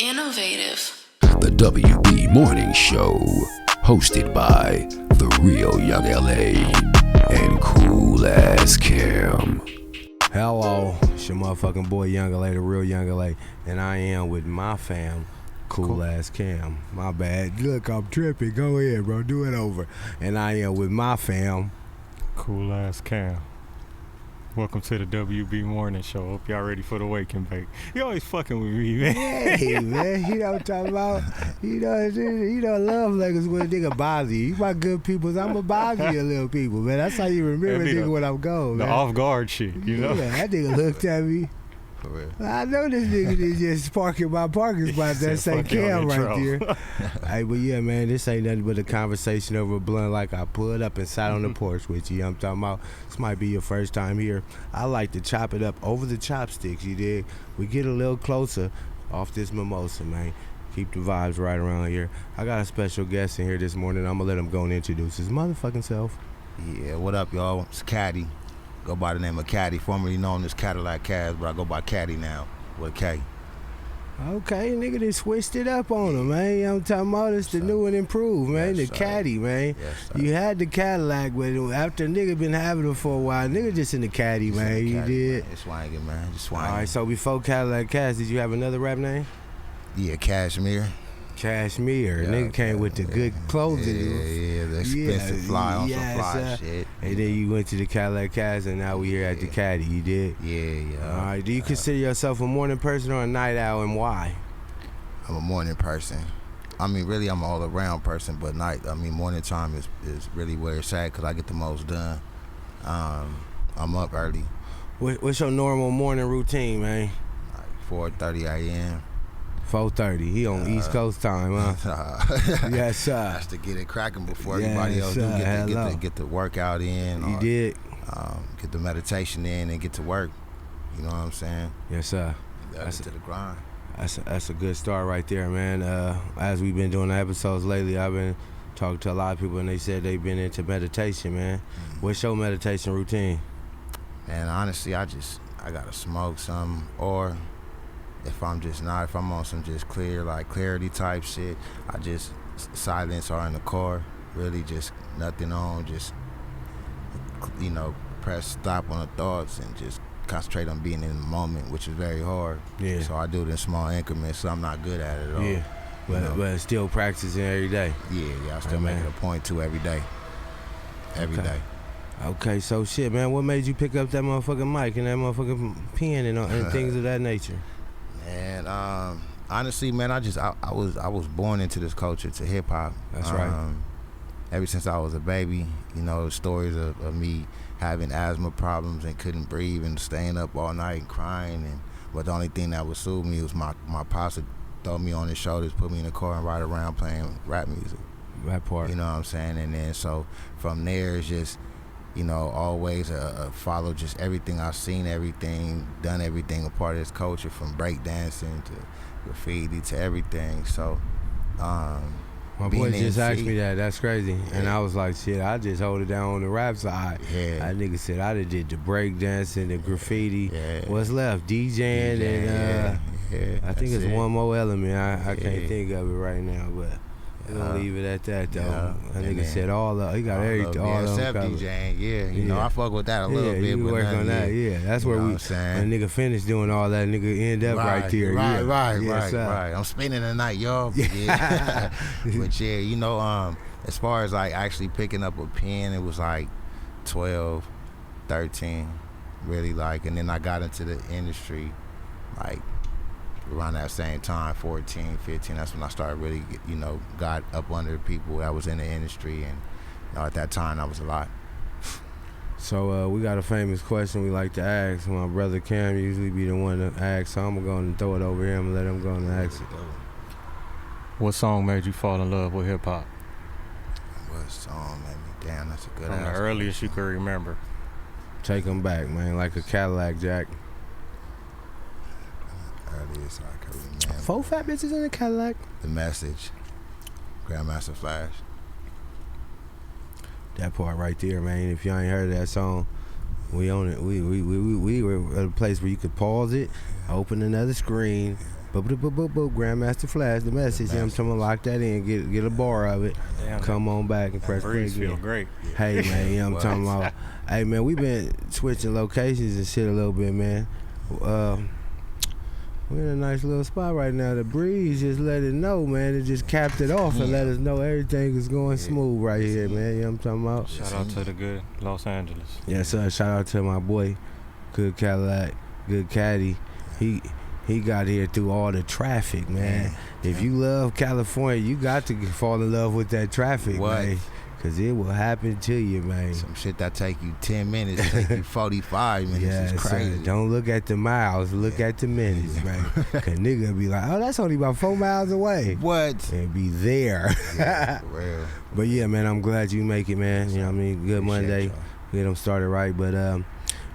Innovative. The WB Morning Show, hosted by The Real Young LA and Cool Ass Cam. Hello, it's your motherfucking boy Young LA, The Real Young LA, and I am with my fam, Cool Ass Cam. My bad. Look, I'm tripping. Go ahead, bro. Do it over. And I am with my fam, Cool Ass Cam. Welcome to the WB Morning Show. Hope y'all ready for the wake and bake. You always fucking with me, man. Hey, man. You know what I'm talking about? You know, love language when a nigga bother you. You my good peoples. I'm a bother you little people, man. That's how you remember nigga when I'm gone, man. The off guard shit, you know? Yeah, that nigga looked at me. For real. I know this nigga is just parking my parking spot. That say Cam right there. Hey, but yeah, man, this ain't nothing but a conversation over a blunt like I pulled up and sat on the porch with you. I'm talking about this might be your first time here. I like to chop it up over the chopsticks, you dig? We get a little closer off this mimosa, man. Keep the vibes right around here. I got a special guest in here this morning. I'm going to let him go and introduce his motherfucking self. Yeah, what up, y'all? It's KADDY. Go by the name of KADDY, formerly known as Cadillac Caz, but I go by KADDY now with a K. Okay, nigga, they switched it up on him, man. You know what I'm talking about? It's the new and improved, man. Yes, the KADDY, man. Yes, sir. You had the Cadillac, but after nigga been having it for a while, nigga just in the KADDY, man. You did. It's swanging, man. Just swanging. All right, so before Cadillac Caz, did you have another rap name? Yeah, Cashmere. Cashmere. Nigga came with the good clothing. Yeah, the expensive fly on some fly shit. And then you went to the Cadillac Caz, and now we here at the KADDY. You did? Yeah. All right, do you consider yourself a morning person or a night owl, and why? I'm a morning person. I mean, really, I'm an all-around person, but morning time is really where it's at because I get the most done. I'm up early. What's your normal morning routine, man? Like 4:30 a.m. 4:30. He on East Coast time, huh? Yes, sir. That's to get it cracking before everybody else get the workout in. You did. Get the meditation in and get to work. You know what I'm saying? Yes, sir. That's to the grind. That's a good start right there, man. As we've been doing the episodes lately, I've been talking to a lot of people, and they said they've been into meditation, man. Mm-hmm. What's your meditation routine? Man, honestly, I gotta smoke some, or if I'm on some just clarity type shit, I just silence or in the car, really just nothing on, just, press stop on the thoughts and just concentrate on being in the moment, which is very hard. Yeah. So I do it in small increments, so I'm not good at it at all. Yeah. But still practicing every day. Yeah, I still make it a point to every day. Every day. Okay, so shit, man, what made you pick up that motherfucking mic and that motherfucking pen and things of that nature? And honestly, man, I was born into this culture, to hip hop. That's right. Ever since I was a baby, stories of me having asthma problems and couldn't breathe and staying up all night and crying, but the only thing that would soothe me was my pops would throw me on his shoulders, put me in the car and ride around playing rap music. That part. You know what I'm saying? And then so from there it's just, always follow just everything I've seen, everything, done everything, a part of this culture, from breakdancing to graffiti to everything. So, my boy just asked me that. That's crazy. Yeah. And I was like, shit, I just hold it down on the rap side. Yeah. That nigga said I did the breakdancing, the graffiti. Yeah. What's left? DJing and I think it's one more element. I can't think of it right now, but we're gonna leave it at that, though. That nigga said he got everything. All except DJing, I fuck with that a little bit. You work on that, That's where when nigga finish doing all that, nigga end up right there. Right. I'm spending the night, y'all. Yeah. But as far as like actually picking up a pen, it was like 12, 13, really and then I got into the industry like around that same time, 14, 15, that's when I started really, got up under people that was in the industry, and at that time, that was a lot. So we got a famous question we like to ask. My brother Cam usually be the one to ask, so I'm going to throw it over him and let him go and ask it. What song made you fall in love with hip-hop? What song made me? Damn, that's a good answer. From the earliest you could remember. Take them back, man, like a Cadillac Jack. Earliest I can remember. 4 fat bitches in a Cadillac. The Message. Grandmaster Flash. That part right there, man. If y'all ain't heard of that song, we own it. We were at a place where you could pause it, open another screen, Grandmaster Flash, the message. I'm trying to lock that in, get a bar of it. Damn, come on back and press play breeze again. feel great. Hey man, you know what I'm talking about. Hey man, we been switching locations and shit a little bit, man. We're in a nice little spot right now. The breeze just let it know, man. It just capped it off and let us know everything is going smooth right here, man. You know what I'm talking about? Shout out to the good Los Angeles. Yes, sir. Shout out to my boy, Good Cadillac, Good Caddy. He got here through all the traffic, man. If you love California, you got to fall in love with that traffic, man. Because it will happen to you, man. Some shit that take you 10 minutes, take you 45 minutes. It's crazy. Sir. Don't look at the miles, look at the minutes, man. Because nigga be like, oh, that's only about 4 miles away. What? And be there. Yeah, for real. But yeah, man, I'm glad you make it, man. You know what I mean? Good Monday. Y'all. Get them started right. But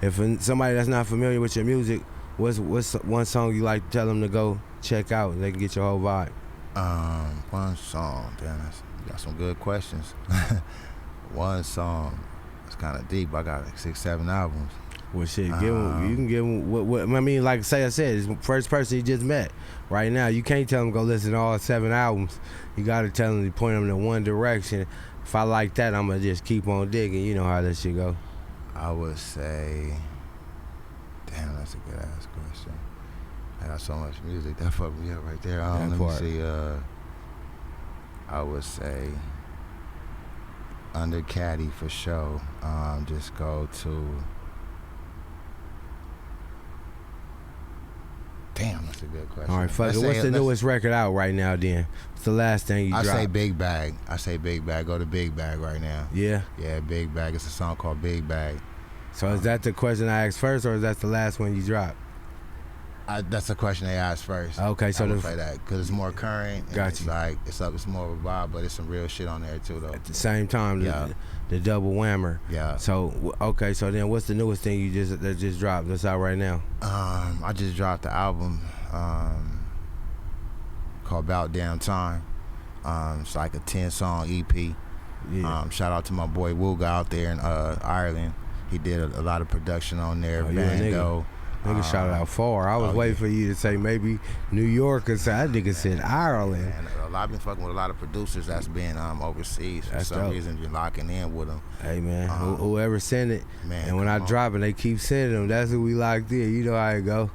if somebody that's not familiar with your music, what's one song you like to tell them to go check out and they can get your whole vibe? One song. Damn, you got some good questions. One song. It's kind of deep. I got like 6-7 albums. Well, shit, you can give them what I mean, like I said, it's the first person you just met. Right now, you can't tell them go listen to all 7 albums. You got to tell them to point them in one direction. If I like that, I'm going to just keep on digging. You know how that shit go. I would say, damn, that's a good ass question. I got so much music that fucked me up right there. Let me see. I would say under KADDY for sure. Just go to. Damn, that's a good question. All right, fuck it. What's the newest record out right now? Then what's the last thing you dropped? I say Big Bag. Go to Big Bag right now. Yeah. Yeah, Big Bag. It's a song called Big Bag. So is that the question I asked first, or is that the last one you dropped? That's the question they asked first. Okay, so I would play that because it's more current. Got it's you. Like it's more of a vibe, but it's some real shit on there too, though. At the same time, the double whammer. Yeah. So okay, so then what's the newest thing you just dropped? That's out right now. I just dropped the album called About Damn Time. It's like a 10-song EP. Yeah. Shout out to my boy Wooga out there in Ireland. He did a lot of production on there. Bando. Nigga shot out far. I was waiting for you to say maybe New York or something. That nigga said Ireland. And I've been fucking with a lot of producers that's been overseas. For some reason, been locking in with them. Hey, man, whoever sent it. Man, and when I drop it, they keep sending them. That's who we locked in. You know how it go.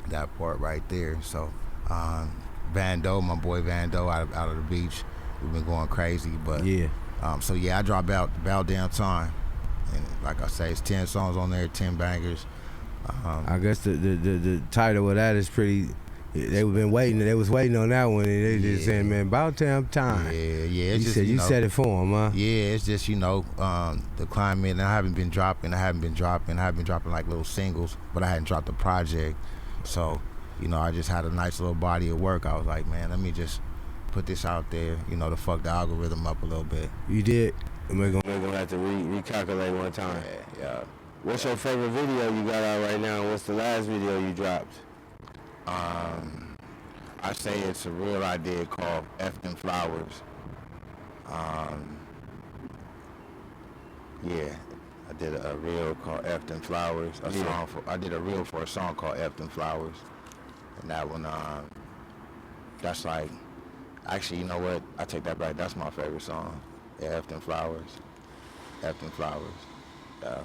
That part right there. So, Vando, my boy Vando out of the beach. We've been going crazy. But, yeah. So, yeah, I dropped About Damn Time. And like I say, it's 10 songs on there, 10 bangers. I guess the title of that is pretty. They was waiting on that one, and they just saying, "Man, about damn time." Yeah. You said you said it for them, huh? Yeah, it's just the climate. And I haven't been dropping like little singles, but I hadn't dropped the project. So, I just had a nice little body of work. I was like, man, let me just put this out there, to fuck the algorithm up a little bit. You did. We're gonna have to recalculate one time. Yeah. What's your favorite video you got out right now? And what's the last video you dropped? I say it's a reel I did called F Them Flowers. Yeah, I did a reel called F Them Flowers. I did a reel for a song called F Them Flowers, and that one, that's like, actually, you know what? I take that back. That's my favorite song. Yeah, F Them Flowers. F Them Flowers. Yeah.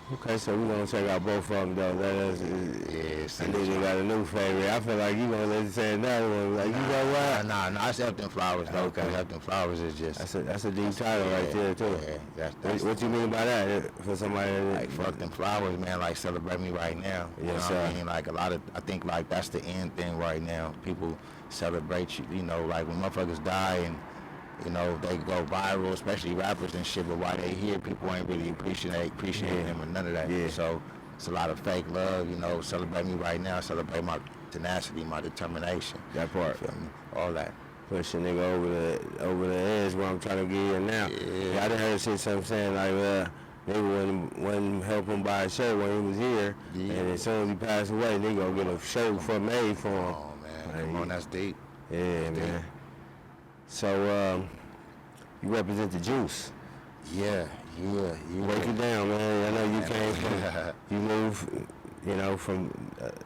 Okay, so we're gonna check out both of them though. And then you got a new favorite. I feel like you gonna let you say another one. Like, you know what? Nah, it's F Them Flowers though. Okay. F Them Flowers is just that's a deep title right there too. Yeah, that's what you mean by that? For somebody like fuck them flowers, man. Like celebrate me right now. You know what I mean? Like I think like that's the end thing right now. People celebrate you. Like when motherfuckers die and. They go viral, especially rappers and shit, but while they here, people ain't really appreciating them or none of that. Yeah. So it's a lot of fake love, celebrate me right now, celebrate my tenacity, my determination. That part. Feel me? All that. Push a nigga over the edge where I'm trying to get here now. Yeah. I done heard shit saying like, nigga wouldn't help him buy a shirt when he was here, and as soon as he passed away, nigga gonna get a shirt made for him. Oh, man. Come on, that's deep. Yeah, that's man. Deep. So, you represent the juice. Yeah. Break it down, man. I know you came from, you moved, from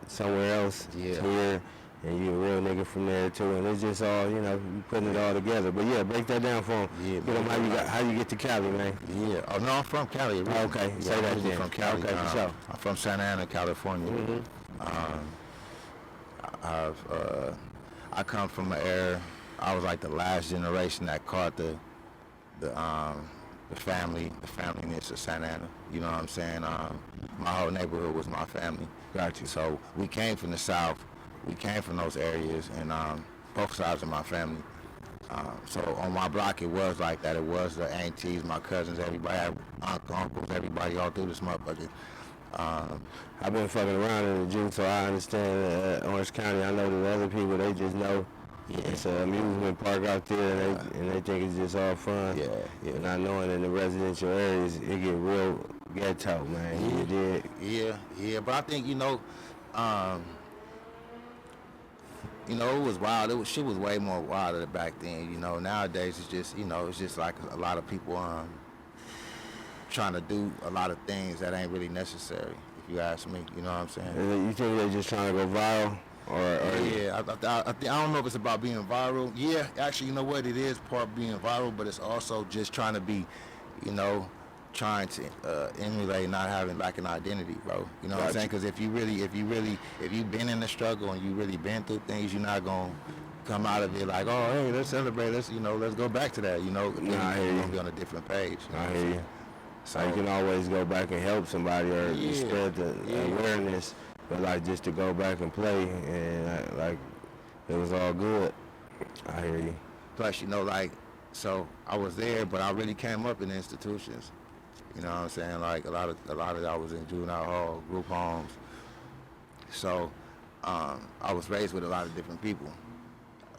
somewhere else to here, and you a real nigga from there too, and it's just all, you know, you putting it all together. But yeah, break that down for him. Yeah, get him how you get to Cali, man. Yeah. Oh no, I'm from Cali. Really. Oh, okay, say that then. From Cali. Okay, for sure. I'm from Santa Ana, California. Mm-hmm. I come from an era. I was like the last generation that caught the familyness of Santa Ana. You know what I'm saying? My whole neighborhood was my family. Got you. So we came from the South. We came from those areas, and both sides of my family. So on my block, it was like that. It was the aunties, my cousins, everybody, uncles, everybody all through this motherfucker. I've been fucking around in the June, so I understand Orange County. I know that other people, they just know it's an amusement park out there, and they think it's just all fun. Yeah. Not knowing in the residential areas, it get real ghetto, man. You dig? Yeah. But I think, it was wild. Shit was way more wilder back then. Nowadays it's just, it's just like a lot of people trying to do a lot of things that ain't really necessary, if you ask me. You know what I'm saying? You think they're just trying to go viral? Yeah, I don't know if it's about being viral. Yeah, actually, you know what? It is part being viral, but it's also just trying to be, trying to emulate not having like an identity, bro. You know what I'm saying? Because if you've been in the struggle and you really been through things, you're not gonna come out of it like, oh, hey, let's celebrate, let's go back to that. You're gonna be on a different page. I hear you. So you can always go back and help somebody or spread the awareness, but like just to go back and play and like it was all good. I hear you. Plus, so I was there, but I really came up in institutions. You know what I'm saying? Like a lot of I was in juvenile hall, group homes. So I was raised with a lot of different people.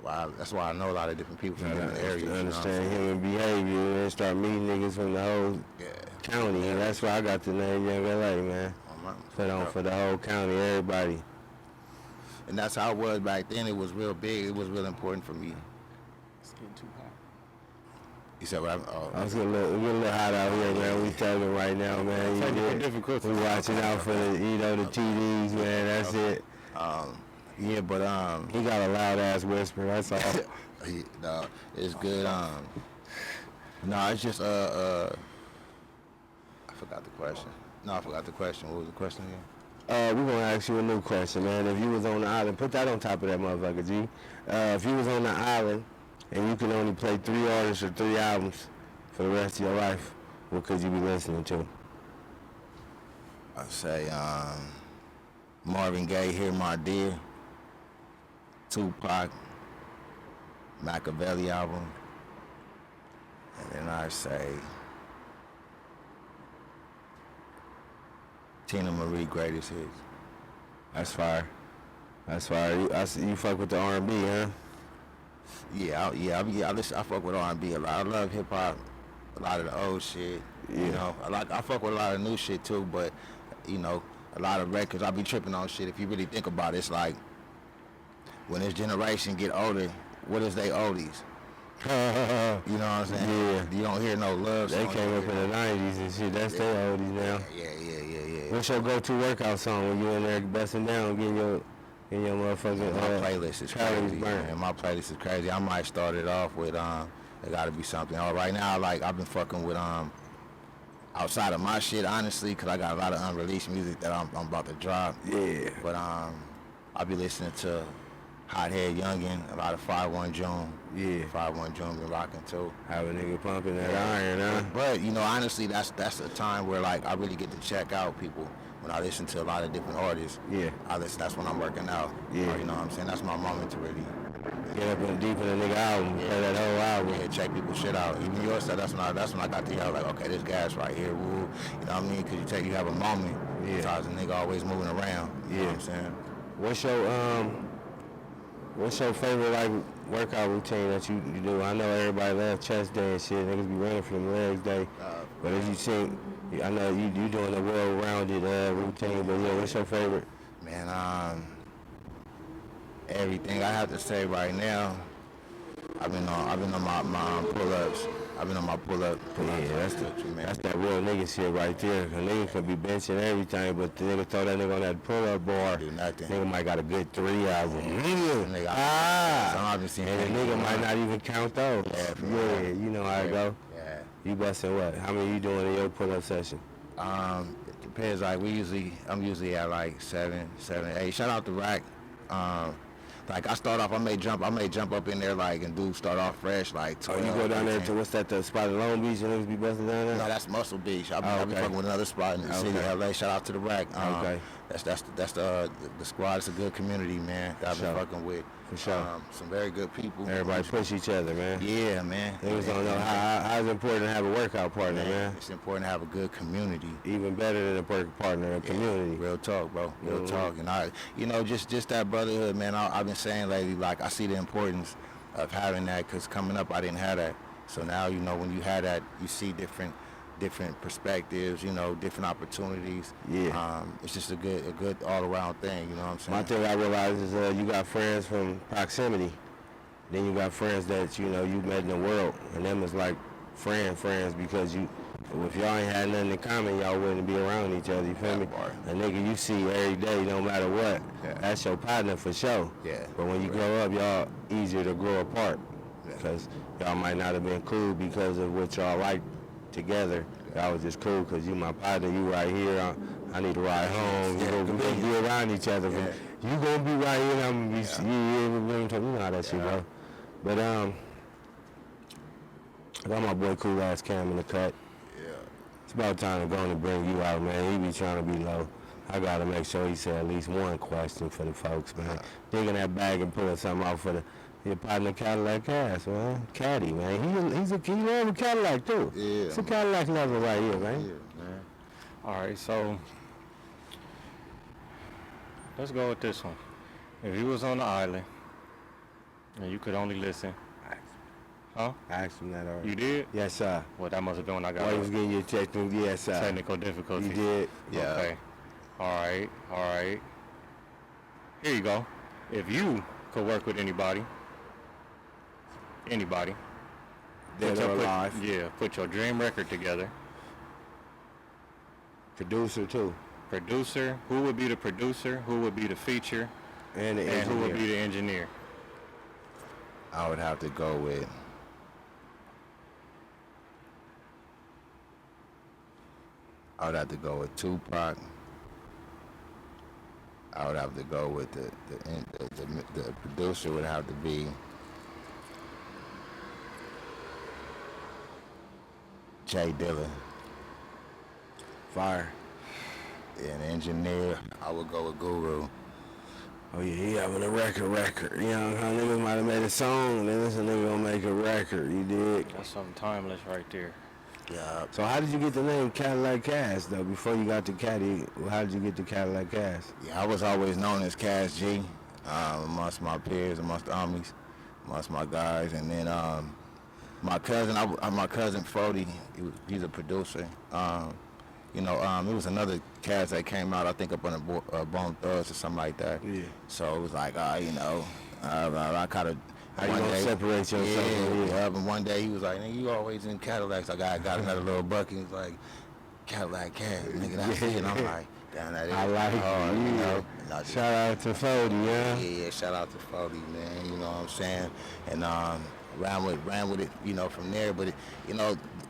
That's why I know a lot of different people from different areas. Understand human behavior and start meeting niggas from the whole county, and that's why I got the name Young LA, man. For the whole county, everybody. And that's how it was back then. It was real big. It was real important for me. It's getting too hot. You said what? I was getting a little hot out here, man. We talking right now, man. We watching out for the TDs, man. That's it. Yeah, but he got a loud ass whisper. That's all. No, it's good. No, it's just I forgot the question. No, I forgot the question. What was the question again? We're gonna ask you a new question, man. If you was on the island, put that on top of that motherfucker, G. If you was on the island and you could only play 3 artists or 3 albums for the rest of your life, what could you be listening to? I'd say Marvin Gaye, Hear My Dear, Tupac, Machiavelli album, and then I'd say Tina Marie, Greatest Hits. That's fire. You fuck with the R&B, huh? I fuck with R&B a lot. I love hip hop, a lot of the old shit. Yeah. I fuck with a lot of new shit too, but a lot of records. I be tripping on shit. If you really think about it, it's like when this generation get older, what is they oldies? You know what I'm saying? Yeah. You don't hear no love They songs. came up in the 90s and shit. That's their oldies now. Yeah. What's your go-to workout song when you in there busting down, getting your motherfucking my playlist is crazy, burnt? man. My playlist is crazy. I might start it off with it gotta be something. Right now, I've been fucking with outside of my shit, honestly, cause I got a lot of unreleased music that I'm about to drop. Yeah. But I'll be listening to Hothead Youngin, a lot of 5-1 June. Yeah. 5-1 June been rocking too. Have a nigga pumping that iron, huh? But honestly, that's a time where like I really get to check out people when I listen to a lot of different artists. Yeah. That's when I'm working out. Yeah. Or, you know what I'm saying? That's my moment to really get up in deep in the nigga album, play that whole album. Yeah, check people's shit out. Even your stuff, that's when I got to hear like, okay, this gas right here, woo. You know what I mean? Cause you have a moment. Yeah. Sometimes a nigga always moving around. You know what I'm saying? What's your favorite like workout routine that you do? I know everybody loves chest day and shit. Niggas be running for them legs day. But if you think, I know you doing a well-rounded routine. But yeah, what's your favorite? Man, everything I have to say right now. I've been on my pull-ups. I've been on my pull-up. Yeah, that's that real nigga shit right there. A nigga could be benching everything, but the nigga throw that nigga on that pull-up bar. Do nothing. Nigga might got a good 3 hours. Nigga, And the nigga might not even count those. Yeah, you know how it go. Yeah. You busting what? How many you doing in your pull-up session? It depends. Like I'm usually at like 7, 8. Shout out to Rack. Like I start off, I may jump up in there like and start off fresh like 12. Oh, you go down there to what's that? The spot in Long Beach and niggas be busting down there? No, that's Muscle Beach. I'll be fucking with another spot in the city of LA. Shout out to the Rack. Okay. That's the squad. It's a good community, man. That I've been fucking with. For sure. Some very good people. Everybody push each other, man. Yeah, man. Niggas don't know how it's important to have a workout partner, man. It's important to have a good community. Even better than a partner, a community. Real talk, bro. Real talk. And just that brotherhood, man. I've been saying lately, like I see the importance of having that, because coming up I didn't have that. So now, when you have that, you see different perspectives, different opportunities. Yeah. It's just a good all around thing, you know what I'm saying? My thing I realize is you got friends from proximity. Then you got friends that you met in the world, and them is like friends because if y'all ain't had nothing in common, y'all wouldn't be around each other. You feel me? A nigga you see every day, no matter what, that's your partner for sure. Yeah. But when you grow up, y'all easier to grow apart because y'all might not have been cool because of what y'all like together. Y'all was just cool because you my partner, you right here. I need to ride home. We're gonna be around each other. Yeah. You gonna be right here. I'm gonna be. You know how that shit go. But I got my boy Cool Ass Cam in the cut. Yeah. It's about time to go and bring you out, man. He be trying to be low. I gotta make sure he said at least one question for the folks, man. Dig in that bag and pulling something out for your partner Cadillac Cass, man. Caddy, man. He love a Cadillac too. Yeah. It's a Cadillac lover right here, man. Yeah, man. All right, so let's go with this one. If you was on the island and you could only listen. Huh? I asked him that already. You did? Yes, sir. Well, that must have been when I got While you was getting your technical difficulties. You did? Yeah. Okay. All right. Here you go. If you could work with anybody, Dead or alive. Yeah, put your dream record together. Producer too. Producer, who would be the producer, who would be the feature, And the and who would engineer. be the engineer? I would have to go with Tupac. I would have to go with the producer would have to be Jay Dilla. Fire. And engineer, I would go with Guru. Oh yeah, he having a record. You know how niggas might have made a song and then this nigga gonna make a record, you dig? That's something timeless right there. Yeah. So how did you get the name Cadillac Cass though? Before you got to Caddy, how did you get the Cadillac Cass? Yeah, I was always known as Cass G, amongst my peers, amongst the homies, amongst my guys, and then my cousin Frody, he's a producer. It was another Cass that came out, I think up on the Bone Thugs or something like that. Yeah. So it was like, I kind of. How you gonna separate yourself? Yeah. And one day he was like, "Nigga, you always in Cadillacs." I got another little bucket. He was like, "Cadillac Cass, nigga, that's it." And I'm like, "Damn, that is I like hard, it. you Yeah. know." Shout out to Fody, yeah. Yeah, shout out to Fody, man. You know what I'm saying? And ran with it, from there. But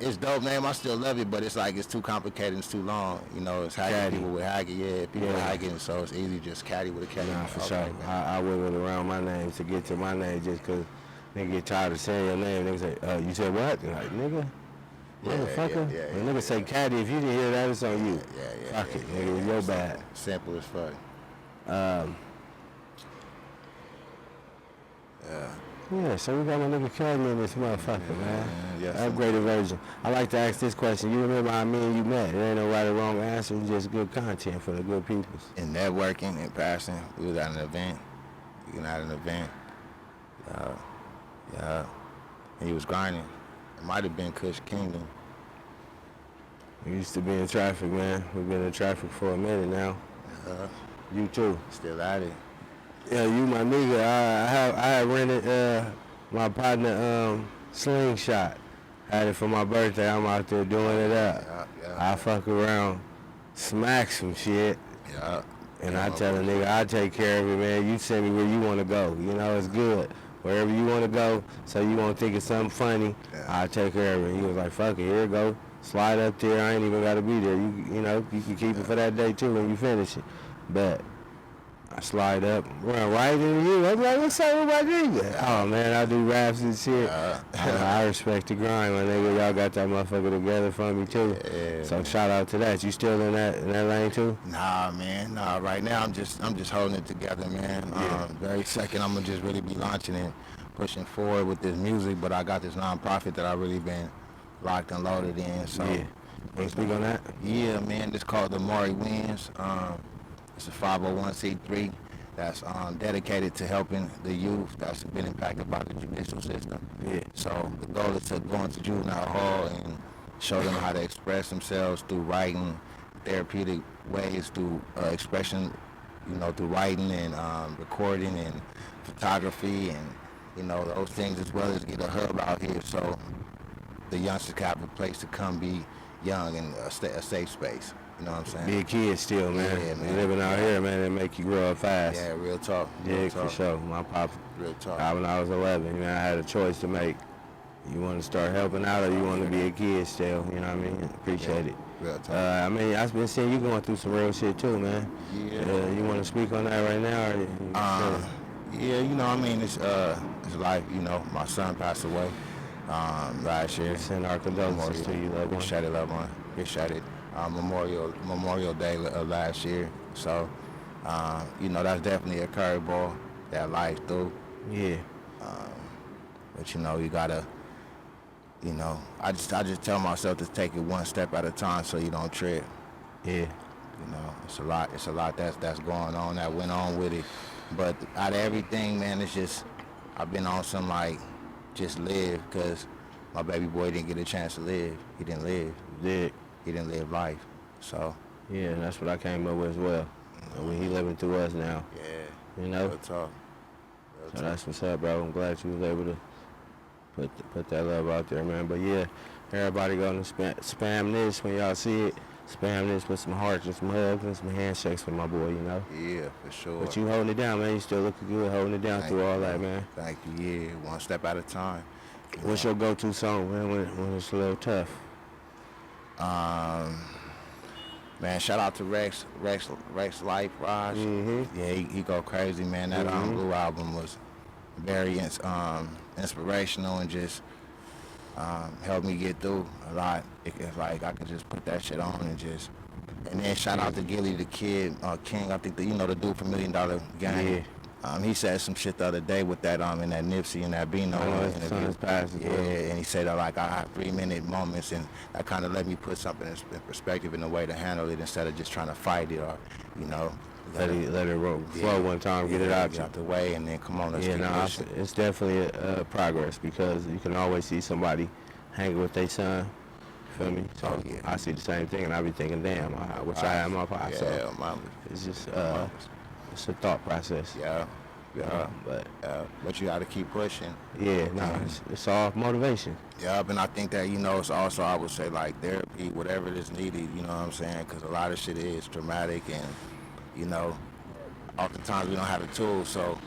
it's dope name. I still love it, but it's like it's too complicated. It's too long. It's hacking. Caddy. People with hacking. Yeah, people with hacking. So it's easy just caddy with a caddy. Nah, for Okay, sure. man. I wiggled around my name to get to my name just because nigga get tired of saying your name. Nigga say, you said what? Like, nigga? Motherfucker? Yeah, When nigga say Caddy, if you didn't hear that, it's on you. Yeah. Fuck it, nigga. It's your bad. Simple as fuck. Yeah, so we got my nigga Caddy in this motherfucker, man. Yes, Upgraded version. I like to ask this question. You remember how me and you met? There ain't no right or wrong answer. It's just good content for the good peoples. In networking and passing, we was at an event. Yeah. And he was grinding. It might have been Kush Kingdom. We used to be in traffic, man. We've been in traffic for a minute now. You too. Still at it. Yeah, you my nigga. I had rented my partner Slingshot. had it for my birthday. I'm out there doing it up. I fuck around, smack some shit. Yeah. And I tell a nigga, I take care of it, man. You send me where you want to go. You know, it's good. Wherever you want to go, so you won't think it's something funny, I take care of it. He was like, fuck it, here you go. Slide up there. I ain't even got to be there. You know, you can keep it for that day, too, when you finish it. But I slide up, run right into you. I'm like, what's up with my nigga? Oh, man, I do raps and shit. I respect the grind, my nigga. Y'all got that motherfucker together for me, too. Yeah, so man. shout out to that. You still in that lane, too? Nah, man. Nah, right now I'm just holding it together, man. Very second, I'm gonna just really be launching and pushing forward with this music. But I got this nonprofit that I really been locked and loaded in. So, Can you speak on that? Yeah, man. It's called the Maury Wins. It's a 501c3 that's dedicated to helping the youth that's been impacted by the judicial system. Yeah. So the goal is to go into juvenile hall and show them how to express themselves through writing, therapeutic ways through expression, you know, through writing and recording and photography and, you know, those things, as well as get a hub out here so the youngsters can have a place to come be young and a safe space. You know what I'm saying? Be a kid still, man. Yeah, man. Living out here, man, it make you grow up fast. Yeah, real talk. Yeah, for sure. My pop, Real talk. when I was 11, man, I had a choice to make. You want to start helping out or you want to be a kid still, you know what I mean? Appreciate it. Real talk. I mean, I've been seeing you going through some real shit too, man. Yeah. You want to speak on that right now? Or Yeah, you know, I mean, it's life, you know. My son passed away last year. Send our condolences to you, loved one. Appreciate it, loved one. Appreciate it. Memorial Day of last year. So, you know, that's definitely a curveball that life threw. Yeah. But, you know, you gotta, you know, I just tell myself to take it one step at a time so you don't trip. Yeah. You know, it's a lot that's going on, that went on with it. But out of everything, man, it's just, I've been on some, like, just live, because my baby boy didn't get a chance to live. He didn't live. He didn't live life. So. Yeah, that's what I came up with as well. He living through us now. Yeah. You know? Real talk. So that's what's up, bro. I'm glad you was able to put that love out there, man. But yeah, everybody gonna spam this when y'all see it. Spam this with some hearts and some hugs and some handshakes for my boy, you know? Yeah, for sure. But you holding it down, man. You still looking good holding it down through all that, man. Thank you, yeah. One step at a time. What's your go-to song, man, when it's a little tough? Man, shout out to Rex Life, Raj. Mm-hmm. Yeah, he go crazy, man. That Blue album was very inspirational and just helped me get through a lot. If like I could just put that shit on and then shout out to Gilly the Kid, King. I think the dude from $1 Million Gang. Yeah. He said some shit the other day with that in that Nipsey and that Bino interview. Yeah, and he said that like I have 3-minute moments, and that kind of let me put something in perspective in a way to handle it instead of just trying to fight it or, you know. Let it roll, flow one time, get it out the way, and then come on, let's it's definitely a progress because you can always see somebody hanging with their son. Feel me? So I see the same thing, and I be thinking, damn, I wish I had my pop. So it's just it's a thought process. But you got to keep pushing. Yeah, it's all motivation. Yeah, and I think that, you know, it's also, I would say, like, therapy, whatever is needed, you know what I'm saying? Because a lot of shit is traumatic, and, you know, oftentimes we don't have the tools. So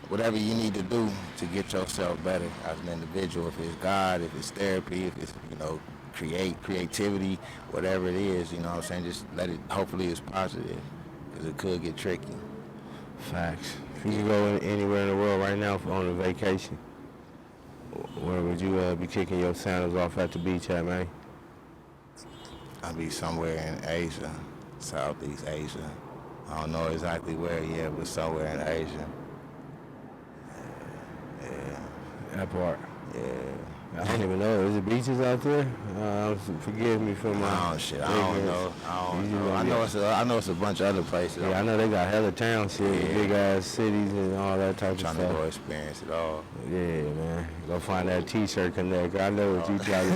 whatever you need to do to get yourself better as an individual, if it's God, if it's therapy, if it's, you know, creativity, whatever it is, you know what I'm saying? Just let it, hopefully it's positive, because it could get tricky. Facts. If you could go anywhere in the world right now on a vacation, where would you be kicking your sandals off at the beach at, man? I'd be somewhere in Asia, Southeast Asia. I don't know exactly where yet, but somewhere in Asia. Yeah. That part. Yeah. I don't even know. Is there beaches out there? Forgive me for my. I don't know. I know it's a bunch of other places. Yeah, I know they got hella towns here, big ass cities and all that type of stuff. Trying to go experience it all. Yeah, man. Go find that T-shirt connect. I know what you try to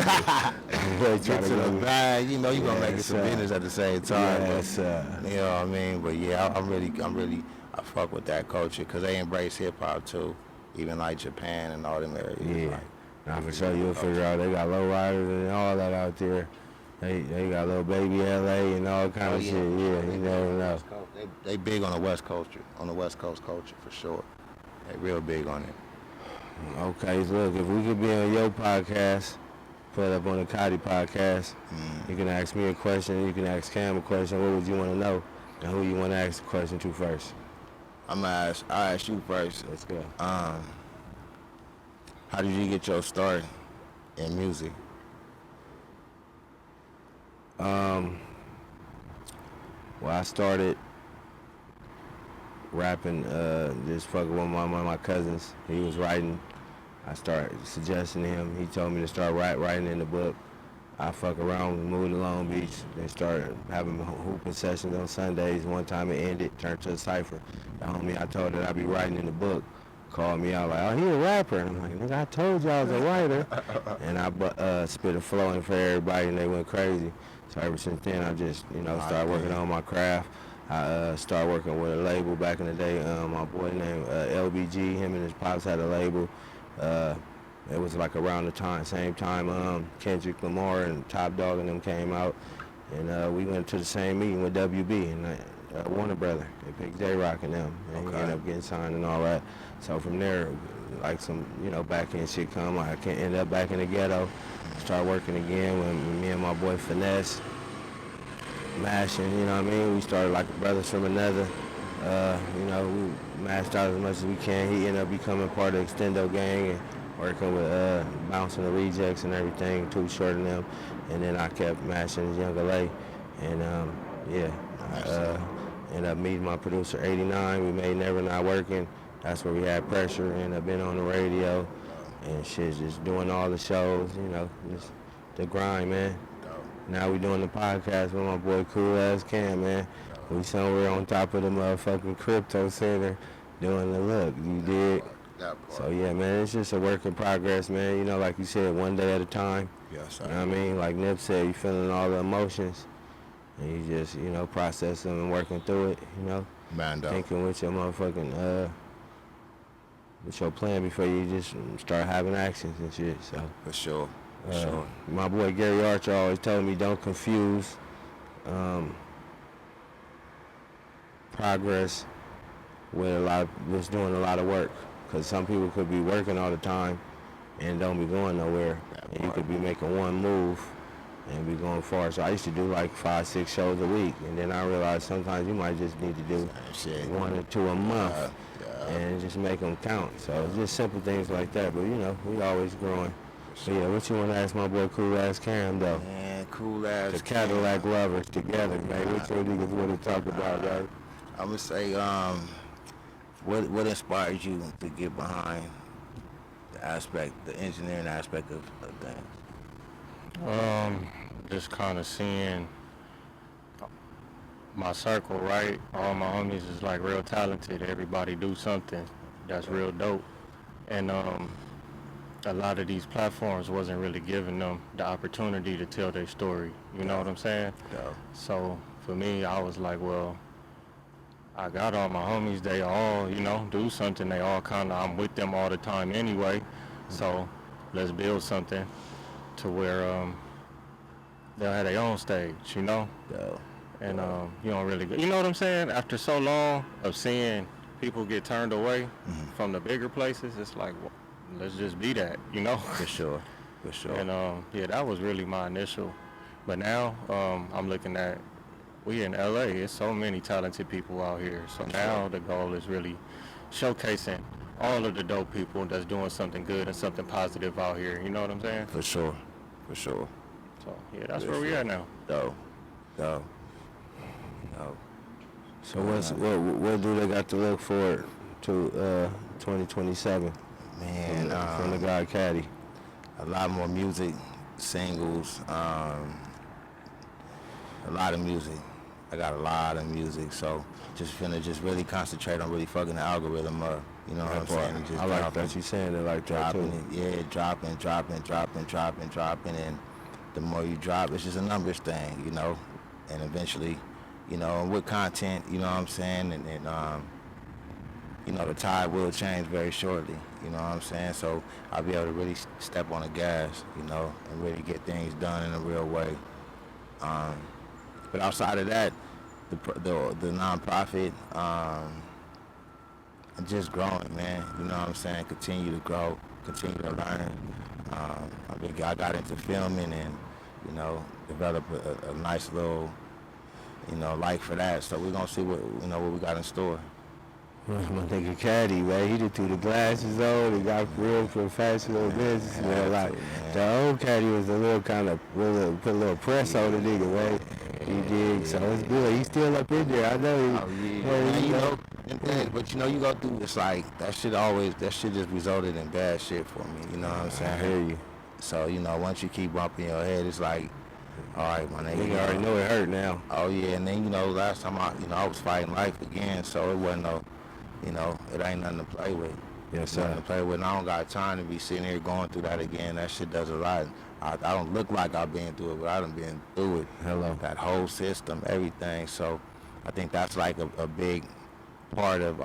do. Get to the bag. You know, you gonna make it some business at the same time. Yes, you know what I mean? But yeah, I fuck with that culture because they embrace hip hop too. Even like Japan and all them areas. Yeah. Like, Nah, for sure, you'll figure out they got low riders and all that out there. They got little baby LA and all kind of shit. Yeah, you never know. They big on the West Coast culture for sure. They real big on it. Okay, so look, if we could be on your podcast, put up on the KADDY podcast, you can ask me a question, you can ask Cam a question. What would you want to know, and who you want to ask the question to first? I'll ask you first. Let's go. How did you get your start in music? Well, I started rapping, just fucking with one of my cousins. He was writing. I started suggesting to him. He told me to start writing in the book. I fuck around, moved to Long Beach. They started having hooping sessions on Sundays. One time it ended, turned to a cipher. The homie I told that I'd be writing in the book called me out like, oh, he a rapper. And I'm like, nigga, I told you I was a writer. And I spit a flow in for everybody, and they went crazy. So ever since then, I just, started working on my craft. I started working with a label back in the day. My boy named LBG, him and his pops had a label. It was like around the same time Kendrick Lamar and Top Dog and them came out. And we went to the same meeting with WB and Warner Brother. They picked J-Rock and them. And he ended up getting signed and all that. So from there, like some, back end shit come. Like I can end up back in the ghetto. Start working again with me and my boy Finesse. Mashing, you know what I mean? We started like brothers from another. We mashed out as much as we can. He ended up becoming part of the Extendo gang and working with Bouncing the Rejects and everything, Too Short and them. And then I kept mashing Young LA. And I ended up meeting my producer 89. We made Never Not Working. That's where we had Pressure. Ended up being on the radio and shit, just doing all the shows, just the grind, man. Now we doing the podcast with my boy Cool Ass Cam, man. We somewhere on top of the motherfucking crypto center doing the look, you dig? So yeah, man, it's just a work in progress, man. Like you said, one day at a time. Yes, sir. You know what I mean? Like Nip said, you feeling all the emotions and you just, process them and working through it, Man, thinking with your motherfucking, with your plan before you just start having actions and shit, so. For sure. My boy Gary Archer always told me don't confuse progress with just doing a lot of work, because some people could be working all the time and don't be going nowhere, and you could be making one move and be going far. So I used to do like 5-6 shows a week, and then I realized sometimes you might just need to do 1 or 2 a month and just make them count. So it's just simple things like that, but we always growing. So yeah, what you want to ask my boy Cool Ass Cam though? Man, Cool Ass The Cadillac lovers together, man. What you niggas want to talk about, right? I'm gonna say, what inspired you to get behind the engineering aspect of things? Just kind of seeing my circle, right? All my homies is like real talented. Everybody do something that's real dope, and a lot of these platforms wasn't really giving them the opportunity to tell their story. You know what I'm saying? Yeah. So for me, I was like, well, I got all my homies. They all, do something. They all I'm with them all the time anyway. So let's build something to where they'll have their own stage, Yeah. And you don't really, you know what I'm saying? After so long of seeing people get turned away from the bigger places, it's like, well, let's just be that, For sure. And that was really my initial. But now I'm looking at, we in LA, it's so many talented people out here. So now the goal is really showcasing all of the dope people that's doing something good and something positive out here. You know what I'm saying? For sure. So yeah, that's where we at now. Dope. So what do they got to look forward to 2027? Man, from the guy KADDY. A lot more music, singles, a lot of music. I got a lot of music, so just finna just really concentrate on really fucking the algorithm up. You know what I'm saying? And just I like that you saying it like that too. Dropping, and the more you drop, it's just a numbers thing, and eventually, with content, you know what I'm saying, and the tide will change very shortly, You know what I'm saying? So I'll be able to really step on the gas, you know, and really get things done in a real way. But outside of that, the nonprofit, just growing, man. You know what I'm saying? Continue to grow, continue to learn. I got into filming and, you know, develop a nice little, you know, like for that. So we're gonna see what we got in store. My nigga KADDY, man, he just threw the glasses on and got real professional business, man. Like, the old KADDY was a little kind of, put a little press on the nigga, man. He did, so it's good. He's still up in there, I know. You know, but you know, you go through, it's like, that shit just resulted in bad shit for me, you know what I'm saying? I hear you. So, you know, once you keep bumping your head, it's like, all right, my nigga. You already know it hurt now. Oh, yeah, and then, you know, last time I was fighting life again, so it wasn't it ain't nothing to play with. Yes, Nothing sir. to play with, and I don't got time to be sitting here going through that again. That shit does a lot. I don't look like I've been through it, but I done been through it. Hello. That whole system, everything. So I think that's like a big part of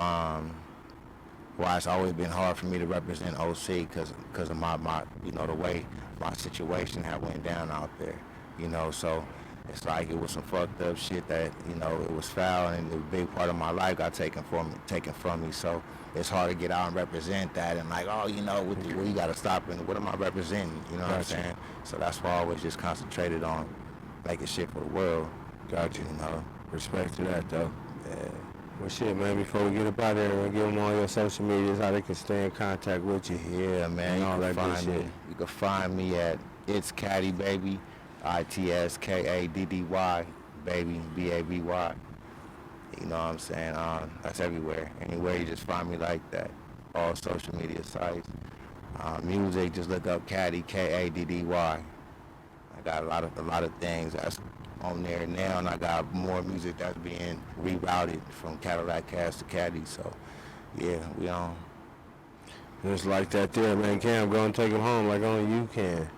why it's always been hard for me to represent OC because of my you know, the way my situation had went down out there. You know, so it's like it was some fucked up shit that, you know, it was foul, and a big part of my life got taken from me. So it's hard to get out and represent that, and like, oh, you know, you got to stop, and what am I representing? You know what I'm saying? So that's why I always just concentrated on making shit for the world. Got you. You know? Respect to that, though. Yeah. Well, shit, man, before we get up out there, we'll give them all your social medias, how they can stay in contact with you. Yeah, man. And all that good shit. You can find me at It's KADDY Baby, ITSKADDY, baby, BABY. You know what I'm saying? That's everywhere. Anywhere you just find me like that. All social media sites. Music, just look up KADDY, KADDY. I got a lot of things that's on there now, and I got more music that's being rerouted from Cadillac Cast to KADDY. So yeah, we on. Just like that there, man. Cam, go and take him home like only you can.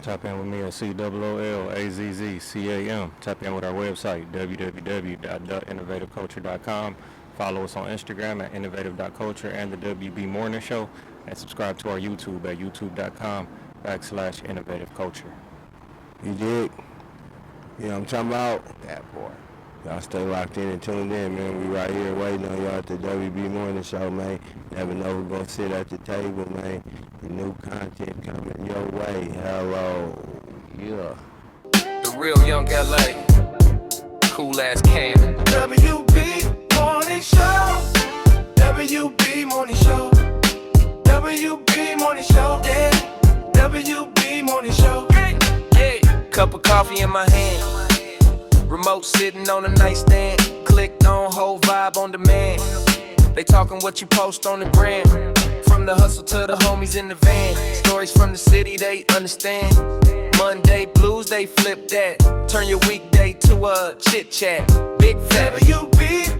Tap in with me at COOLAZZCAM. Tap in with our website, www.theinnovativeculture.com. Follow us on Instagram at innovative.culture and the WB Morning Show. And subscribe to our YouTube at youtube.com/innovativeculture. You dig? You know what I'm talking about? That boy. Y'all stay locked in and tuned in, man. We right here waiting on y'all at the WB Morning Show, man. Never know who's gonna sit at the table, man. The new content coming your way. Hello. Yeah. The real young LA. Cool ass Cam. WB Morning Show. WB Morning Show. WB Morning Show. Yeah. WB Morning Show. Yeah. Cup of coffee in my hand. Remote sitting on a nightstand. Clicked on whole vibe on demand. They talking what you post on the gram. From the hustle to the homies in the van. Stories from the city they understand. Monday blues they flip that. Turn your weekday to a chit chat. Big fat. WB